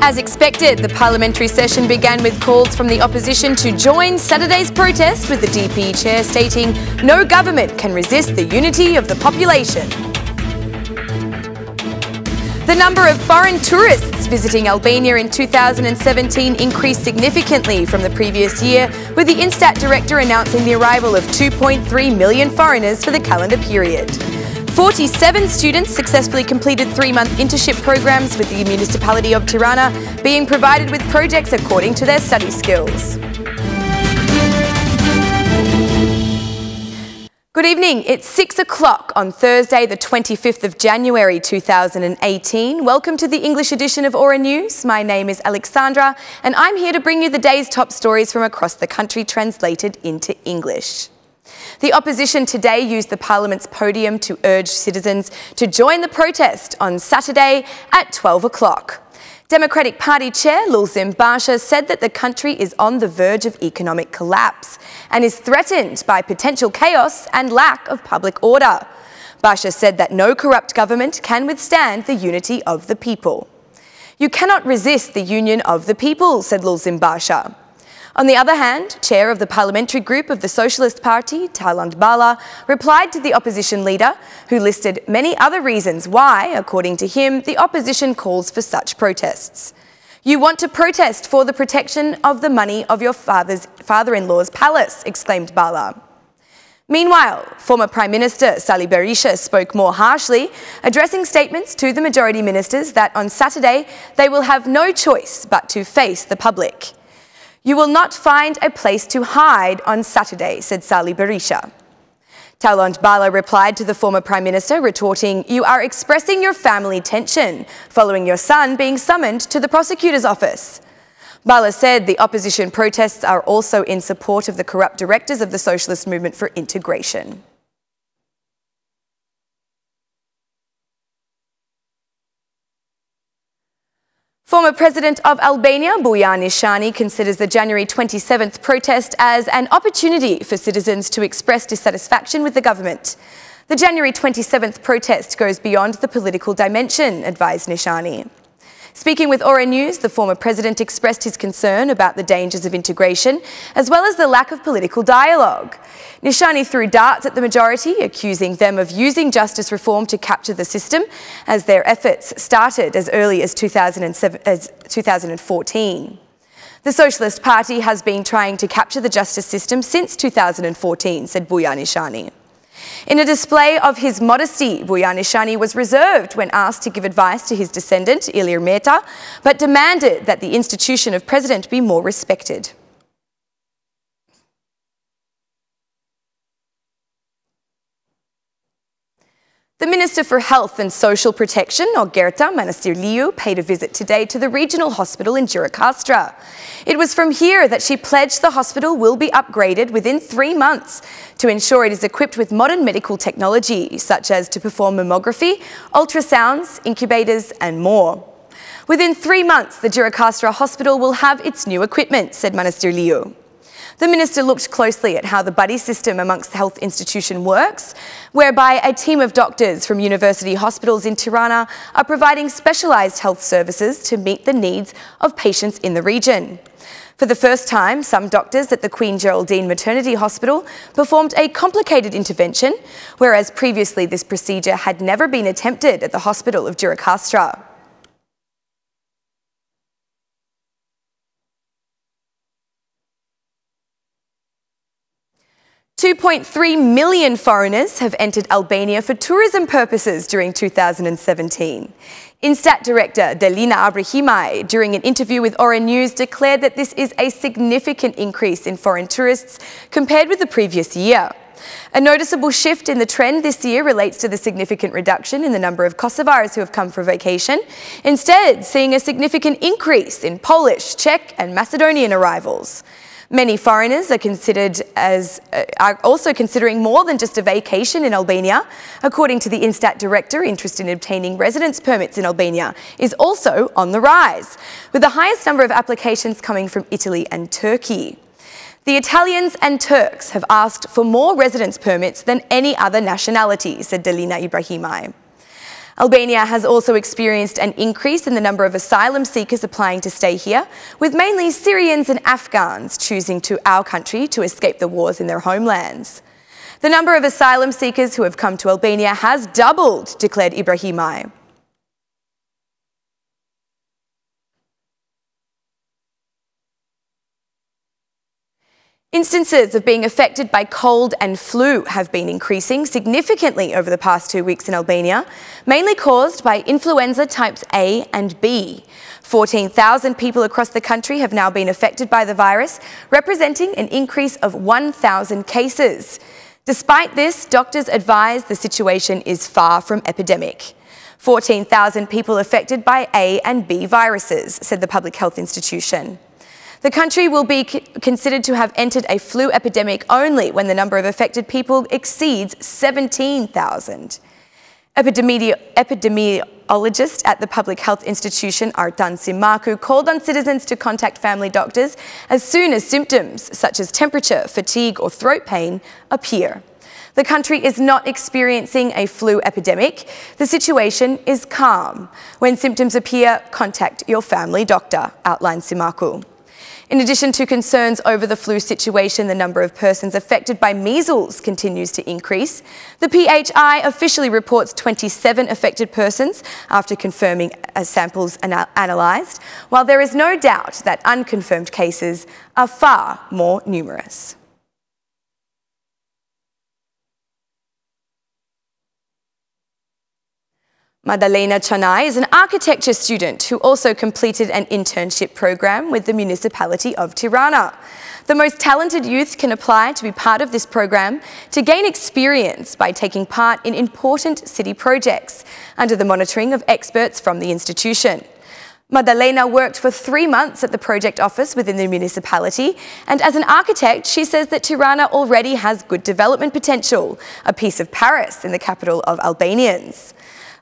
As expected, the parliamentary session began with calls from the opposition to join Saturday's protest, with the DP chair stating no government can resist the unity of the population. The number of foreign tourists visiting Albania in 2017 increased significantly from the previous year, with the Instat director announcing the arrival of 2.3 million foreigners for the calendar period. 47 students successfully completed 3-month internship programs with the municipality of Tirana, being provided with projects according to their study skills. Good evening. It's 6 o'clock on Thursday, the 25th of January 2018. Welcome to the English edition of Aura News. My name is Alexandra and I'm here to bring you the day's top stories from across the country translated into English. The opposition today used the Parliament's podium to urge citizens to join the protest on Saturday at 12 o'clock. Democratic Party Chair Basha said that the country is on the verge of economic collapse and is threatened by potential chaos and lack of public order. Basha said that no corrupt government can withstand the unity of the people. You cannot resist the union of the people, said Basha. On the other hand, chair of the parliamentary group of the Socialist Party, Tayland Bala, replied to the opposition leader, who listed many other reasons why, according to him, the opposition calls for such protests. You want to protest for the protection of the money of your father-in-law's palace, exclaimed Bala. Meanwhile, former Prime Minister Salih Berisha spoke more harshly, addressing statements to the majority ministers that on Saturday they will have no choice but to face the public. You will not find a place to hide on Saturday, said Salih Berisha. Tayland Bala replied to the former Prime Minister, retorting, you are expressing your family tension following your son being summoned to the prosecutor's office. Bala said the opposition protests are also in support of the corrupt directors of the Socialist Movement for Integration. Former President of Albania, Bujar Nishani, considers the January 27th protest as an opportunity for citizens to express dissatisfaction with the government. The January 27th protest goes beyond the political dimension, advised Nishani. Speaking with Aura News, the former president expressed his concern about the dangers of integration, as well as the lack of political dialogue. Nishani threw darts at the majority, accusing them of using justice reform to capture the system, as their efforts started as early as 2014. The Socialist Party has been trying to capture the justice system since 2014, said Bujar Nishani. In a display of his modesty, Bujar Nishani was reserved when asked to give advice to his descendant, Ilir Meta, but demanded that the institution of president be more respected. The Minister for Health and Social Protection, Ogerta Manastirliu, paid a visit today to the regional hospital in Gjirokastra. It was from here that she pledged the hospital will be upgraded within 3 months to ensure it is equipped with modern medical technology, such as to perform mammography, ultrasounds, incubators and more. Within 3 months, the Gjirokastra hospital will have its new equipment, said Manastirliu. The minister looked closely at how the buddy system amongst the health institution works, whereby a team of doctors from university hospitals in Tirana are providing specialised health services to meet the needs of patients in the region. For the first time, some doctors at the Queen Geraldine Maternity Hospital performed a complicated intervention, whereas previously this procedure had never been attempted at the hospital of Gjirokastra. $2.3 million foreigners have entered Albania for tourism purposes during 2017. Instat director Delina Abrahimai, during an interview with Aura News, declared that this is a significant increase in foreign tourists compared with the previous year. A noticeable shift in the trend this year relates to the significant reduction in the number of Kosovars who have come for vacation, instead seeing a significant increase in Polish, Czech and Macedonian arrivals. Many foreigners are also considering more than just a vacation in Albania. According to the Instat director, interest in obtaining residence permits in Albania is also on the rise, with the highest number of applications coming from Italy and Turkey. The Italians and Turks have asked for more residence permits than any other nationality, said Delina Ibrahimai. Albania has also experienced an increase in the number of asylum seekers applying to stay here, with mainly Syrians and Afghans choosing our country to escape the wars in their homelands. The number of asylum seekers who have come to Albania has doubled, declared Ibrahimaj. Instances of being affected by cold and flu have been increasing significantly over the past 2 weeks in Albania, mainly caused by influenza types A and B. 14,000 people across the country have now been affected by the virus, representing an increase of 1,000 cases. Despite this, doctors advise the situation is far from epidemic. 14,000 people affected by A and B viruses, said the public health institution. The country will be considered to have entered a flu epidemic only when the number of affected people exceeds 17,000. Epidemiologist at the public health institution, Artan Simaku, called on citizens to contact family doctors as soon as symptoms such as temperature, fatigue or throat pain appear. The country is not experiencing a flu epidemic. The situation is calm. When symptoms appear, contact your family doctor, outlined Simaku. In addition to concerns over the flu situation, the number of persons affected by measles continues to increase. The PHI officially reports 27 affected persons after confirming samples analysed, while there is no doubt that unconfirmed cases are far more numerous. Madalena Chanai is an architecture student who also completed an internship program with the municipality of Tirana. The most talented youth can apply to be part of this program to gain experience by taking part in important city projects under the monitoring of experts from the institution. Madalena worked for 3 months at the project office within the municipality, and as an architect, she says that Tirana already has good development potential, a piece of Paris in the capital of Albanians.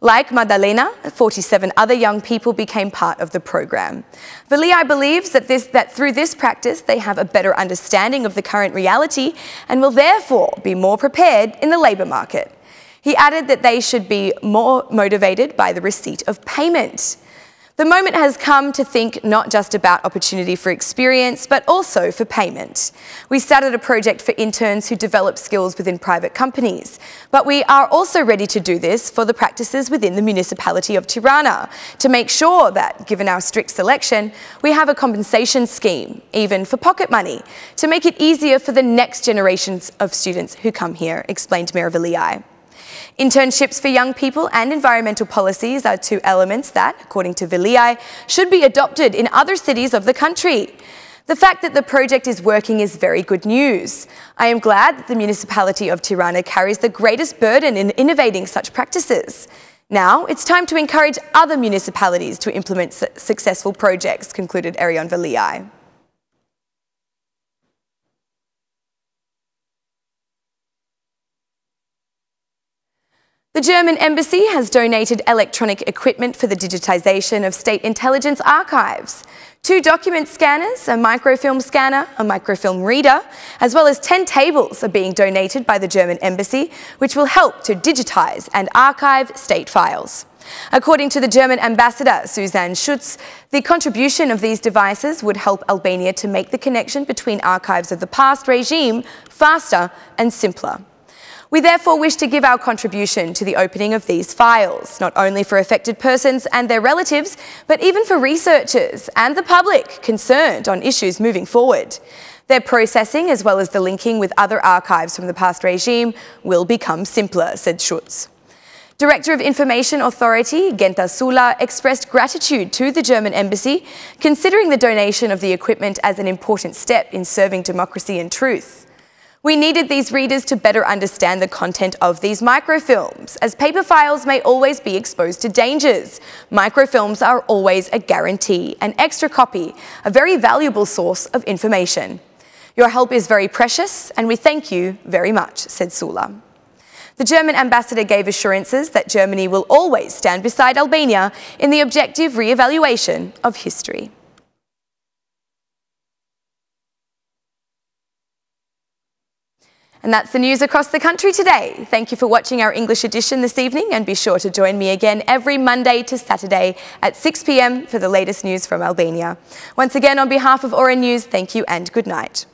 Like Madalena, 47 other young people became part of the program. Veliaj believes that through this practice they have a better understanding of the current reality and will therefore be more prepared in the labour market. He added that they should be more motivated by the receipt of payment. The moment has come to think not just about opportunity for experience, but also for payment. We started a project for interns who develop skills within private companies, but we are also ready to do this for the practices within the municipality of Tirana to make sure that, given our strict selection, we have a compensation scheme, even for pocket money, to make it easier for the next generations of students who come here, explained Mayor Veliaj. Internships for young people and environmental policies are two elements that, according to Veliaj, should be adopted in other cities of the country. The fact that the project is working is very good news. I am glad that the municipality of Tirana carries the greatest burden in innovating such practices. Now, it's time to encourage other municipalities to implement successful projects, concluded Arion Veliaj. The German embassy has donated electronic equipment for the digitisation of state intelligence archives. 2 document scanners, a microfilm scanner, a microfilm reader, as well as 10 tables are being donated by the German embassy, which will help to digitise and archive state files. According to the German ambassador, Susanne Schutz, the contribution of these devices would help Albania to make the connection between archives of the past regime faster and simpler. We therefore wish to give our contribution to the opening of these files, not only for affected persons and their relatives, but even for researchers and the public concerned on issues moving forward. Their processing, as well as the linking with other archives from the past regime, will become simpler, said Schutz. Director of Information Authority, Genta Sula, expressed gratitude to the German embassy, considering the donation of the equipment as an important step in serving democracy and truth. We needed these readers to better understand the content of these microfilms, as paper files may always be exposed to dangers. Microfilms are always a guarantee, an extra copy, a very valuable source of information. Your help is very precious, and we thank you very much, said Sula. The German ambassador gave assurances that Germany will always stand beside Albania in the objective re-evaluation of history. And that's the news across the country today. Thank you for watching our English edition this evening, and be sure to join me again every Monday to Saturday at 6 p.m. for the latest news from Albania. Once again, on behalf of Aura News, thank you and good night.